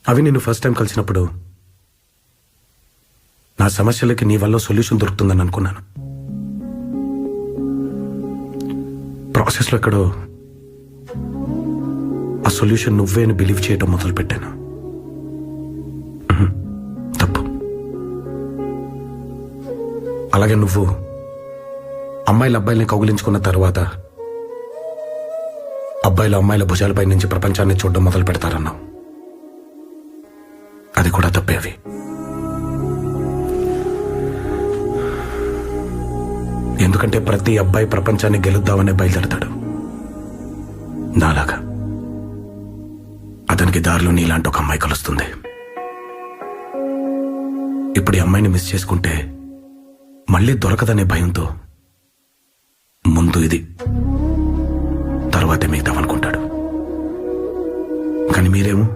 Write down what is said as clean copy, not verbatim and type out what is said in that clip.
అవి నిన్ను first time కలిసినప్పుడు నా సమస్యలకి నీ వల్ల సొల్యూషన్ దొరుకుతుందని అనుకున్నాను. ప్రాసెస్లో ఎక్కడో ఆ సొల్యూషన్ నువ్వే అని బిలీవ్ చేయటం మొదలు పెట్టాను. తప్పు. అలాగే నువ్వు అమ్మాయిల అబ్బాయిల్ని కౌగిలించుకున్న తర్వాత అబ్బాయిలు అమ్మాయిల భుజాలపై నుంచి ప్రపంచాన్ని చూడడం మొదలు పెడతారన్నావు. అది కూడా తప్పే. అవి ఎందుకంటే ప్రతి అబ్బాయి ప్రపంచాన్ని గెలుద్దామనే బయలుదేరతాడు నాలాగా. అతనికి దారిలో నీలాంటి ఒక అమ్మాయి కలుస్తుంది. ఇప్పుడు ఈ అమ్మాయిని మిస్ చేసుకుంటే మళ్ళీ దొరకదనే భయంతో ముందు ఇది, తర్వాతే మిగతావనుకుంటాడు. కానీ మీరేమో